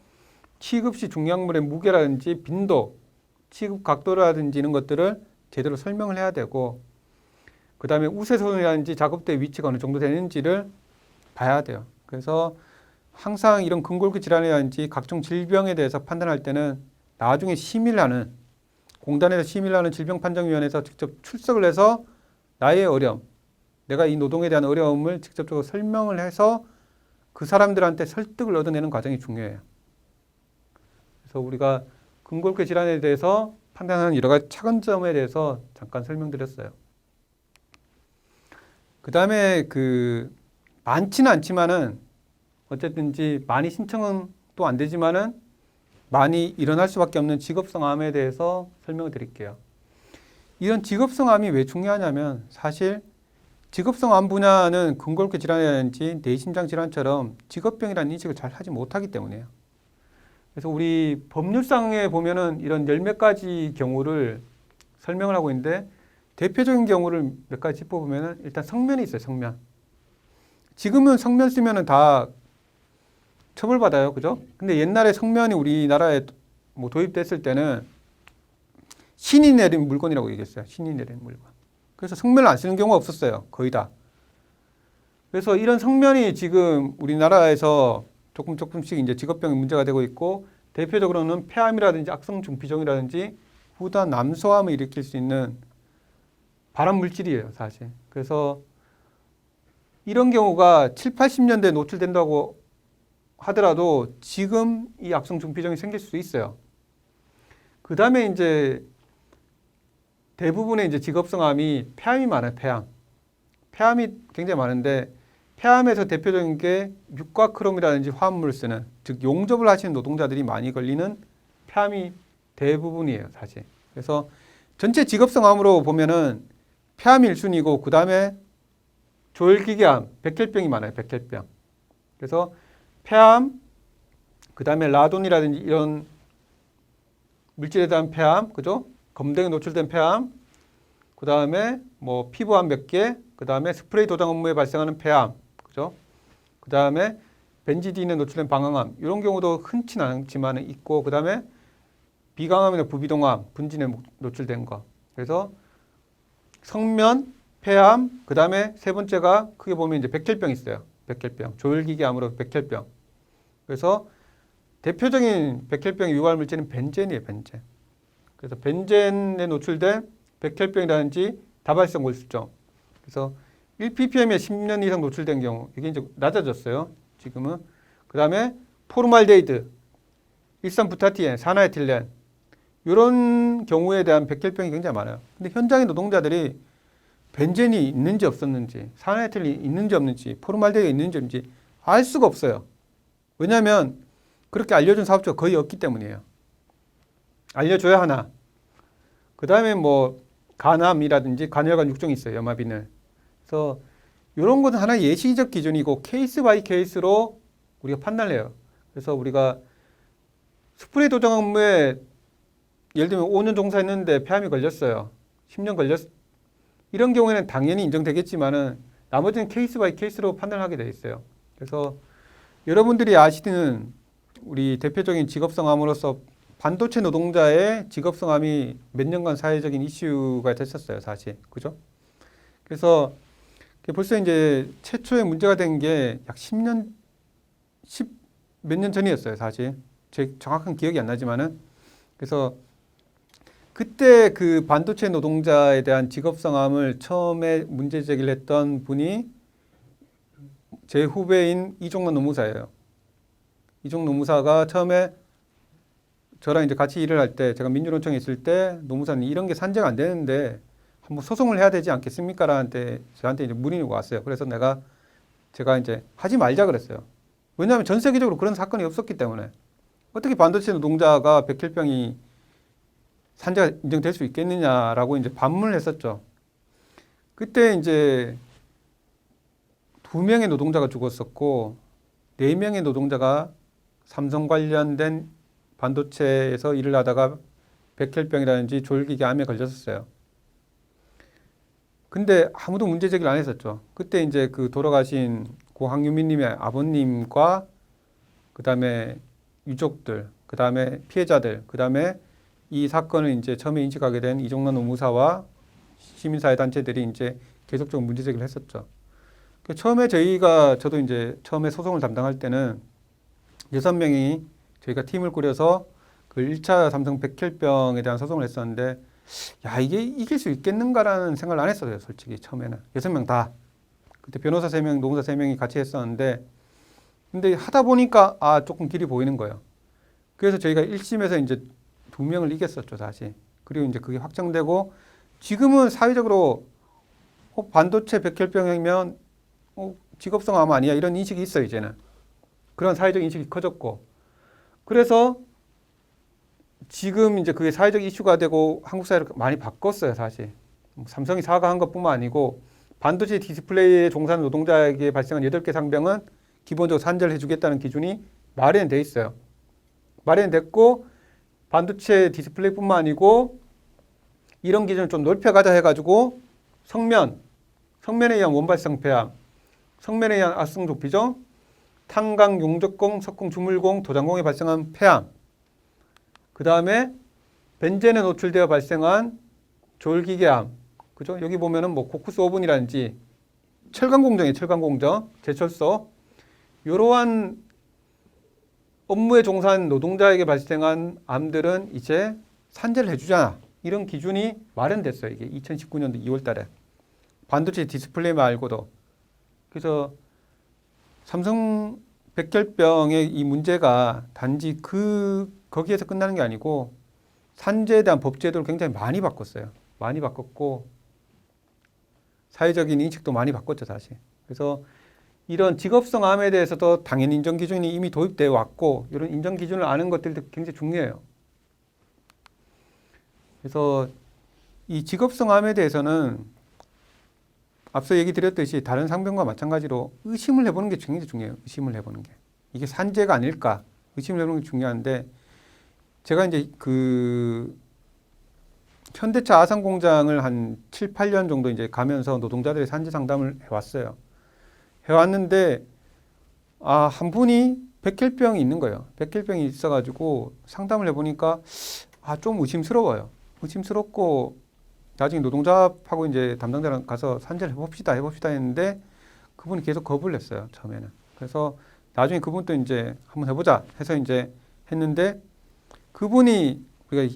취급 시 중량물의 무게라든지 빈도, 취급 각도라든지 이런 것들을 제대로 설명을 해야 되고 그 다음에 우세선이라든지 작업대 위치가 어느 정도 되는지를 봐야 돼요. 그래서 항상 이런 근골격 질환이라든지 각종 질병에 대해서 판단할 때는 나중에 심의를 하는 공단에서 심의를 하는 질병판정위원회에서 직접 출석을 해서 나의 어려움, 내가 이 노동에 대한 어려움을 직접적으로 설명을 해서 그 사람들한테 설득을 얻어내는 과정이 중요해요. 그래서 우리가 근골격 질환에 대해서 판단하는 여러 가지 차근점에 대해서 잠깐 설명드렸어요. 그 다음에 많지는 않지만은 어쨌든지 많이 신청은 또 안 되지만은 많이 일어날 수밖에 없는 직업성 암에 대해서 설명을 드릴게요. 이런 직업성 암이 왜 중요하냐면 사실 직업성 암 분야는 근골격 질환이라든지 뇌심장 질환처럼 직업병이라는 인식을 잘 하지 못하기 때문이에요. 그래서 우리 법률상에 보면은 이런 열 몇 가지 경우를 설명을 하고 있는데 대표적인 경우를 몇 가지 짚어보면은 일단 성면이 있어요. 성면. 지금은 성면 쓰면은 다 처벌받아요. 그죠? 근데 옛날에 성면이 우리나라에 뭐 도입됐을 때는 신이 내린 물건이라고 얘기했어요. 신이 내린 물건. 그래서 성면을 안 쓰는 경우가 없었어요. 거의 다. 그래서 이런 성면이 지금 우리나라에서 조금씩 이제 직업병이 문제가 되고 있고 대표적으로는 폐암이라든지 악성 중피종이라든지 후다 남소암을 일으킬 수 있는 발암 물질이에요, 사실. 그래서 이런 경우가 7, 80년대에 노출된다고 하더라도 지금 이 악성 중피종이 생길 수 있어요. 그 다음에 이제 대부분의 이제 직업성 암이 폐암이 많아요, 폐암. 폐암이 굉장히 많은데 폐암에서 대표적인 게 육과크롬이라든지 화합물을 쓰는, 즉 용접을 하시는 노동자들이 많이 걸리는 폐암이 대부분이에요, 사실. 그래서 전체 직업성 암으로 보면은 폐암이 1순위고 그 다음에 조혈기계암, 백혈병이 많아요, 백혈병. 그래서 폐암, 그 다음에 라돈이라든지 이런 물질에 대한 폐암, 그죠? 검댕이 노출된 폐암, 그 다음에 뭐 피부암 몇 개, 그 다음에 스프레이 도장 업무에 발생하는 폐암, 그죠? 그 다음에 벤지딘에 노출된 방광암, 이런 경우도 흔치는 않지만 있고, 그 다음에 비강암이나 부비동암, 분진에 노출된 거. 그래서 성면, 폐암, 그 다음에 세 번째가 크게 보면 이제 백혈병 있어요. 백혈병, 조혈기계암으로 백혈병. 그래서 대표적인 백혈병 유발 물질은 벤젠이에요, 벤젠. 그래서 벤젠에 노출된 백혈병이라든지 다발성 골수증. 그래서 1ppm에 10년 이상 노출된 경우, 이게 이제 낮아졌어요. 지금은. 그 다음에 포르말데이드, 일산부타티엔, 산화에틸렌. 이런 경우에 대한 백혈병이 굉장히 많아요. 근데 현장의 노동자들이 벤젠이 있는지 없었는지, 산화에틸렌이 있는지 없는지, 포르말데이드가 있는지 없는지 알 수가 없어요. 왜냐하면 그렇게 알려준 사업자가 거의 없기 때문이에요. 알려줘야 하나. 그 다음에 뭐 간암이라든지 간혈관 육종이 있어요. 염화비늘. 그래서 이런 것은 하나의 예시적 기준이고 케이스 바이 케이스로 우리가 판단을 해요. 그래서 우리가 스프레이 도장 업무에 예를 들면 5년 종사했는데 폐암이 걸렸어요. 10년 걸렸. 이런 경우에는 당연히 인정되겠지만은 나머지는 케이스 바이 케이스로 판단하게 돼 있어요. 그래서 여러분들이 아시는 우리 대표적인 직업성 암으로서 반도체 노동자의 직업성 암이 몇 년간 사회적인 이슈가 됐었어요, 사실. 그죠? 그래서 벌써 이제 최초의 문제가 된 게 약 10년, 10 몇 년 전이었어요, 사실. 제 정확한 기억이 안 나지만은. 그래서 그때 그 반도체 노동자에 대한 직업성 암을 처음에 문제 제기를 했던 분이 제 후배인 이종만 노무사예요. 이종 노무사가 처음에 저랑 이제 같이 일을 할 때 제가 민주노총에 있을 때 노무사님 이런 게 산재가 안 되는데 한번 소송을 해야 되지 않겠습니까? 라는데 저한테 이제 문의가 왔어요. 그래서 제가 이제 하지 말자 그랬어요. 왜냐하면 전 세계적으로 그런 사건이 없었기 때문에 어떻게 반도체 노동자가 백혈병이 산재가 인정될 수 있겠느냐라고 이제 반문을 했었죠. 그때 이제 2명의 노동자가 죽었었고 4명의 노동자가 삼성 관련된 반도체에서 일을 하다가 백혈병이라든지 조혈기계암에 걸렸었어요. 근데 아무도 문제 제기를 안 했었죠. 그때 이제 그 돌아가신 고 황유미님의 아버님과 그 다음에 유족들, 그 다음에 피해자들, 그 다음에 이 사건을 이제 처음에 인식하게 된 이종란 노무사와 시민사회 단체들이 이제 계속적으로 문제 제기를 했었죠. 처음에 저도 이제 처음에 소송을 담당할 때는 6명이 저희가 팀을 꾸려서 그 1차 삼성 백혈병에 대한 소송을 했었는데, 야, 이게 이길 수 있겠는가라는 생각을 안 했어요, 솔직히 처음에는. 6명 다. 그때 변호사 3명, 노무사 3명이 같이 했었는데, 근데 하다 보니까 조금 길이 보이는 거예요. 그래서 저희가 1심에서 이제 2명을 이겼었죠, 다시. 그리고 이제 그게 확정되고, 지금은 사회적으로 반도체 백혈병이면 직업성 암 아니야, 이런 인식이 있어요, 이제는. 그런 사회적 인식이 커졌고. 그래서 지금 이제 그게 사회적 이슈가 되고 한국 사회를 많이 바꿨어요, 사실. 삼성이 사과한 것뿐만 아니고 반도체 디스플레이에 종사하는 노동자에게 발생한 8개 상병은 기본적으로 산재를 해주겠다는 기준이 마련돼 있어요. 마련됐고 반도체 디스플레이뿐만 아니고 이런 기준을 좀 넓혀가자 해가지고 성면에 의한 원발성 폐암, 성면에 의한 악성 도피종, 탄광 용접공, 석공 주물공, 도장공에 발생한 폐암, 그 다음에 벤젠에 노출되어 발생한 졸기계암, 그죠? 여기 보면은 뭐 코쿠스 오븐이라든지 철강 공정이에요. 철강 공정, 제철소 이러한 업무에 종사한 노동자에게 발생한 암들은 이제 산재를 해주자. 이런 기준이 마련됐어요. 이게 2019년도 2월 달에. 반도체 디스플레이 말고도. 그래서 삼성 백혈병의 이 문제가 단지 거기에서 끝나는 게 아니고 산재에 대한 법 제도를 굉장히 많이 바꿨어요. 많이 바꿨고 사회적인 인식도 많이 바꿨죠, 사실. 그래서 이런 직업성 암에 대해서도 당연 인정 기준이 이미 도입되어 왔고 이런 인정 기준을 아는 것들도 굉장히 중요해요. 그래서 이 직업성 암에 대해서는 앞서 얘기 드렸듯이 다른 상병과 마찬가지로 의심을 해보는 게 굉장히 중요해요. 의심을 해보는 게. 이게 산재가 아닐까? 의심을 해보는 게 중요한데 제가 이제 현대차 아산 공장을 한 7, 8년 정도 이제 가면서 노동자들의 산재 상담을 해왔어요. 해왔는데 한 분이 백혈병이 있는 거예요. 백혈병이 있어가지고 상담을 해보니까 좀 의심스러워요. 의심스럽고 나중에 노동자하고 이제 담당자랑 가서 산재를 해봅시다 했는데 그분이 계속 거부를 했어요. 처음에는. 그래서 나중에 그분도 이제 한번 해보자 해서 이제 했는데 그분이 우리가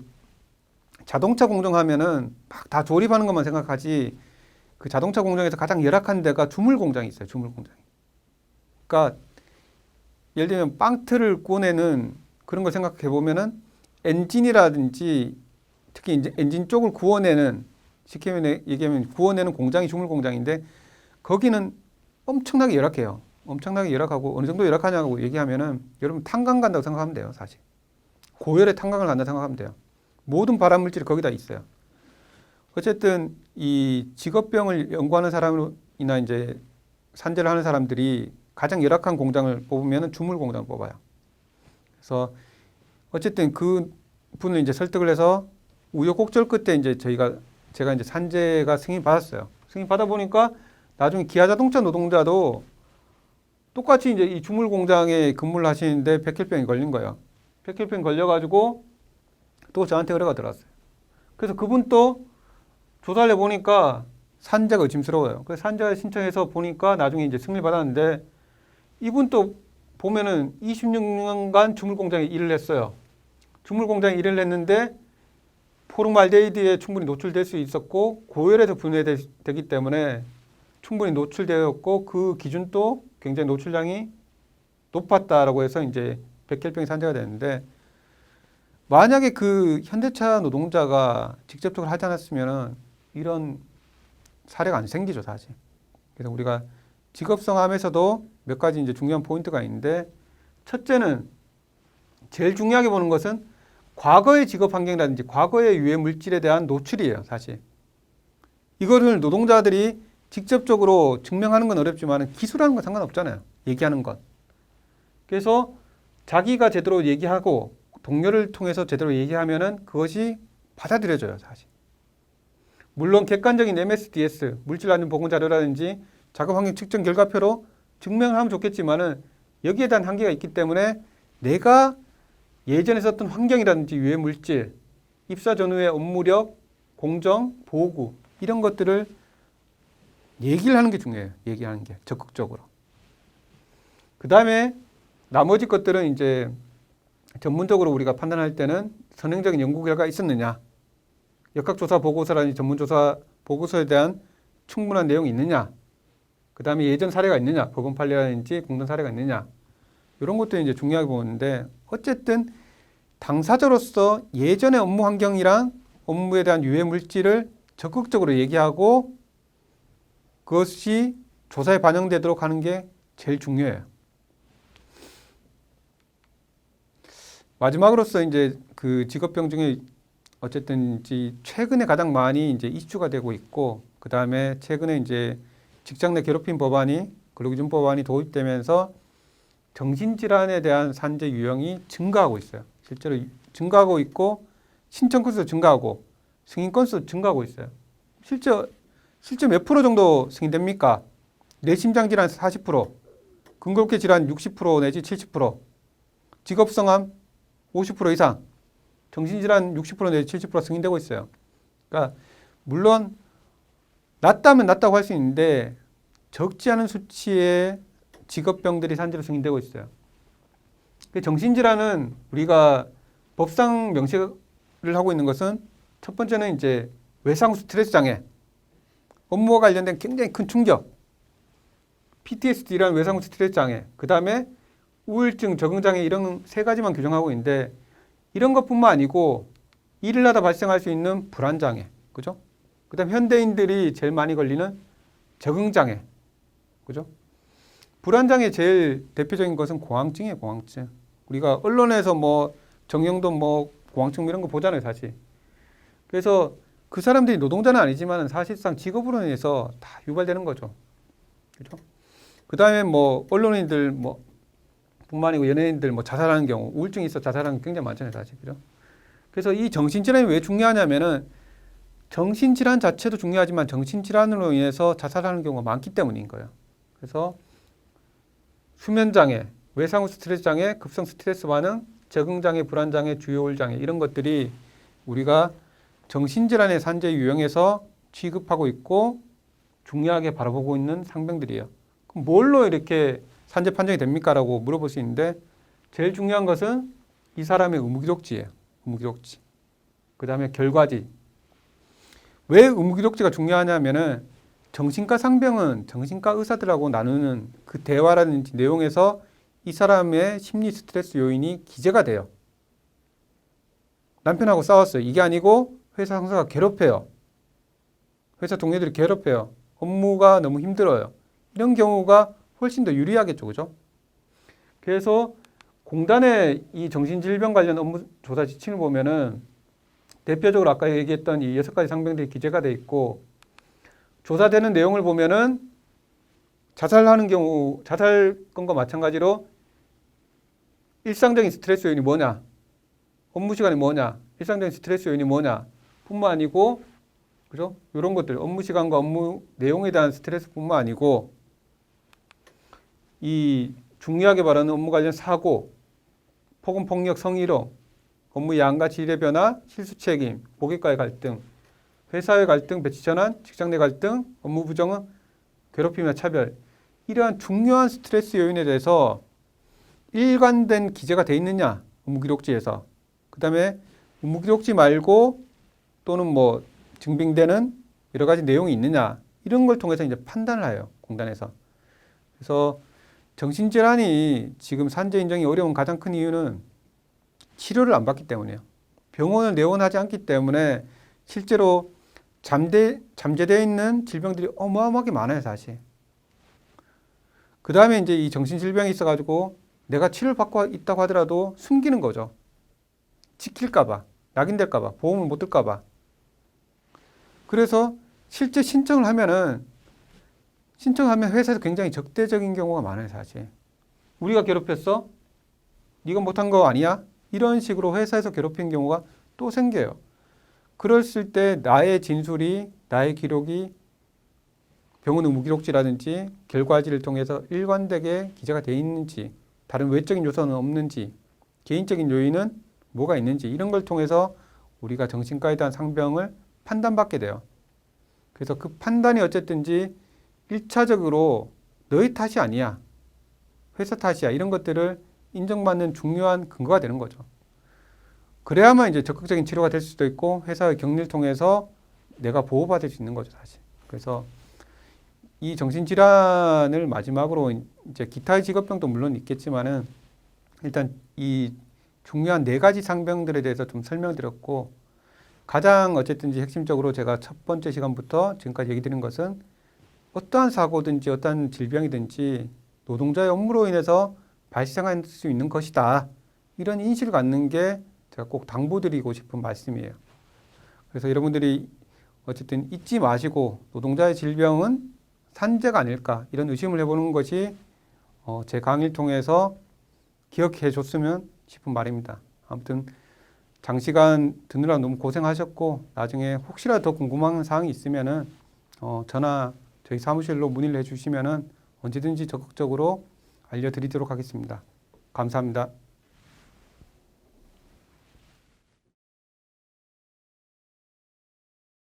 자동차 공정하면은 막 다 조립하는 것만 생각하지 그 자동차 공정에서 가장 열악한 데가 주물 공장이 있어요. 주물 공장이. 그러니까 예를 들면 빵틀을 구워내는 그런 걸 생각해 보면은 엔진이라든지 특히 이제 엔진 쪽을 구워내는 쉽게 얘기하면 구워내는 공장이 주물 공장인데 거기는 엄청나게 열악해요. 엄청나게 열악하고 어느 정도 열악하냐고 얘기하면은 여러분 탄광 간다고 생각하면 돼요. 사실 고열의 탄광을 간다고 생각하면 돼요. 모든 발암물질이 거기다 있어요. 어쨌든 이 직업병을 연구하는 사람이나 이제 산재를 하는 사람들이 가장 열악한 공장을 뽑으면 주물 공장을 뽑아요. 그래서 어쨌든 그 분을 이제 설득을 해서 우여곡절 끝에 이제 제가 이제 산재가 승인 받았어요. 승인 받아 보니까 나중에 기아 자동차 노동자도 똑같이 이제 이 주물 공장에 근무를 하시는데 백혈병이 걸린 거예요. 백혈병 걸려가지고 또 저한테 의뢰가 들어왔어요. 그래서 그분도 조사를 해보니까 산재가 의심스러워요. 그래서 산재 신청해서 보니까 나중에 이제 승인을 받았는데 이분도 보면은 26년간 주물 공장에 일을 했어요. 주물 공장에 일을 했는데 포름알데히드에 충분히 노출될 수 있었고 고열에서 분해되기 때문에 충분히 노출되었고 그 기준도 굉장히 노출량이 높았다라고 해서 이제 백혈병이 산재가 되는데 만약에 그 현대차 노동자가 직접적으로 하지 않았으면 이런 사례가 안 생기죠, 사실. 그래서 우리가 직업성 암에서도 몇 가지 이제 중요한 포인트가 있는데 첫째는 제일 중요하게 보는 것은 과거의 직업 환경이라든지 과거의 유해 물질에 대한 노출이에요, 사실. 이거를 노동자들이 직접적으로 증명하는 건 어렵지만 기술하는 건 상관없잖아요. 얘기하는 건. 그래서 자기가 제대로 얘기하고 동료를 통해서 제대로 얘기하면은 그것이 받아들여져요, 사실. 물론 객관적인 MSDS, 물질 안전 보건 자료라든지 작업 환경 측정 결과표로 증명을 하면 좋겠지만은 여기에 대한 한계가 있기 때문에 내가 예전에 썼던 환경이라든지 유해 물질, 입사 전후의 업무력, 공정, 보고 이런 것들을 얘기를 하는 게 중요해요. 얘기하는 게 적극적으로. 그 다음에 나머지 것들은 이제 전문적으로 우리가 판단할 때는 선행적인 연구 결과가 있었느냐, 역학조사 보고서라든지 전문조사 보고서에 대한 충분한 내용이 있느냐, 그 다음에 예전 사례가 있느냐, 법원 판례라든지 공동 사례가 있느냐, 이런 것도 이제 중요하게 보는데 어쨌든 당사자로서 예전의 업무 환경이랑 업무에 대한 유해 물질을 적극적으로 얘기하고 그것이 조사에 반영되도록 하는 게 제일 중요해요. 마지막으로서 이제 그 직업병 중에 어쨌든 최근에 가장 많이 이제 이슈가 되고 있고, 그 다음에 최근에 이제 직장 내 괴롭힘 법안이 근로기준 법안이 도입되면서 정신질환에 대한 산재 유형이 증가하고 있어요. 실제로 증가하고 있고 신청 건수도 증가하고 승인 건수도 증가하고 있어요. 실제 몇 프로 정도 승인됩니까? 뇌심장 질환 40%, 근골격 질환 60% 내지 70%, 직업성함 50% 이상, 정신질환 60% 내지 70% 승인되고 있어요. 그러니까 물론 낮다면 낮다고 할 수 있는데 적지 않은 수치의 직업병들이 산재로 승인되고 있어요. 정신질환은 우리가 법상 명시를 하고 있는 것은 첫 번째는 이제 외상 스트레스 장애, 업무와 관련된 굉장히 큰 충격, PTSD라는 외상 스트레스 장애, 그 다음에 우울증, 적응장애 이런 세 가지만 규정하고 있는데 이런 것뿐만 아니고 일을 하다 발생할 수 있는 불안장애, 그죠? 그 다음 현대인들이 제일 많이 걸리는 적응장애, 그죠? 불안장애 제일 대표적인 것은 공황증이에요, 공황증. 우리가 언론에서 뭐 정영돈 뭐 공황증 이런 거 보잖아요, 사실. 그래서 그 사람들이 노동자는 아니지만 사실상 직업으로 인해서 다 유발되는 거죠. 그죠? 그 다음에 뭐 언론인들 뭐 뿐만 아니고 연예인들 뭐 자살하는 경우, 우울증이 있어 자살하는 게 굉장히 많잖아요, 사실. 그죠? 그래서 이 정신질환이 왜 중요하냐면은 정신질환 자체도 중요하지만 정신질환으로 인해서 자살하는 경우가 많기 때문인 거예요. 그래서 수면장애, 외상 후 스트레스 장애, 급성 스트레스 반응, 적응장애, 불안장애, 주요우울장애 이런 것들이 우리가 정신질환의 산재 유형에서 취급하고 있고 중요하게 바라보고 있는 상병들이에요. 그럼 뭘로 이렇게 산재 판정이 됩니까? 라고 물어볼 수 있는데 제일 중요한 것은 이 사람의 의무기록지예요. 의무기록지. 그 다음에 결과지. 왜 의무기록지가 중요하냐면은 정신과 상병은 정신과 의사들하고 나누는 그 대화라든지 내용에서 이 사람의 심리 스트레스 요인이 기재가 돼요. 남편하고 싸웠어요. 이게 아니고 회사 상사가 괴롭혀요. 회사 동료들이 괴롭혀요. 업무가 너무 힘들어요. 이런 경우가 훨씬 더 유리하겠죠. 그죠? 그래서 공단의 이 정신질병 관련 업무 조사 지침을 보면은 대표적으로 아까 얘기했던 이 6가지 상병들이 기재가 돼 있고 조사되는 내용을 보면은 자살하는 경우, 자살 건과 마찬가지로 일상적인 스트레스 요인이 뭐냐, 업무 시간이 뭐냐, 일상적인 스트레스 요인이 뭐냐 뿐만 아니고, 그죠? 이런 것들, 업무 시간과 업무 내용에 대한 스트레스뿐만 아니고, 이 중요하게 말하는 업무 관련 사고, 폭언, 폭력, 성희롱, 업무 양과 질의 변화, 실수 책임, 고객과의 갈등, 회사의 갈등, 배치 전환, 직장 내 갈등, 업무 부정은 괴롭힘이나 차별 이러한 중요한 스트레스 요인에 대해서 일관된 기재가 돼 있느냐 업무기록지에서 그 다음에 업무기록지 말고 또는 뭐 증빙되는 여러 가지 내용이 있느냐 이런 걸 통해서 이제 판단을 해요 공단에서. 그래서 정신질환이 지금 산재 인정이 어려운 가장 큰 이유는 치료를 안 받기 때문이에요. 병원을 내원하지 않기 때문에 실제로 잠재되어 있는 질병들이 어마어마하게 많아요, 사실. 그 다음에 이제 이 정신질병이 있어가지고 내가 치료를 받고 있다고 하더라도 숨기는 거죠. 지킬까봐, 낙인될까봐, 보험을 못 들까봐. 그래서 실제 신청하면 회사에서 굉장히 적대적인 경우가 많아요, 사실. 우리가 괴롭혔어? 네가 못한 거 아니야? 이런 식으로 회사에서 괴롭힌 경우가 또 생겨요. 그랬을 때 나의 진술이, 나의 기록이 병원 의무기록지라든지 결과지를 통해서 일관되게 기재가 되어 있는지, 다른 외적인 요소는 없는지, 개인적인 요인은 뭐가 있는지 이런 걸 통해서 우리가 정신과에 대한 상병을 판단받게 돼요. 그래서 그 판단이 어쨌든지 1차적으로 너의 탓이 아니야, 회사 탓이야 이런 것들을 인정받는 중요한 근거가 되는 거죠. 그래야만 이제 적극적인 치료가 될 수도 있고 회사의 격리를 통해서 내가 보호받을 수 있는 거죠, 사실. 그래서 이 정신질환을 마지막으로 이제 기타의 직업병도 물론 있겠지만은 일단 이 중요한 4가지 상병들에 대해서 좀 설명드렸고 가장 어쨌든지 핵심적으로 제가 첫 번째 시간부터 지금까지 얘기 드린 것은 어떠한 사고든지 어떠한 질병이든지 노동자의 업무로 인해서 발생할 수 있는 것이다. 이런 인식을 갖는 게 제가 꼭 당부드리고 싶은 말씀이에요. 그래서 여러분들이 어쨌든 잊지 마시고 노동자의 질병은 산재가 아닐까 이런 의심을 해보는 것이 제 강의를 통해서 기억해 줬으면 싶은 말입니다. 아무튼 장시간 듣느라 너무 고생하셨고 나중에 혹시라도 더 궁금한 사항이 있으면은 전화 저희 사무실로 문의를 해주시면은 언제든지 적극적으로 알려드리도록 하겠습니다. 감사합니다.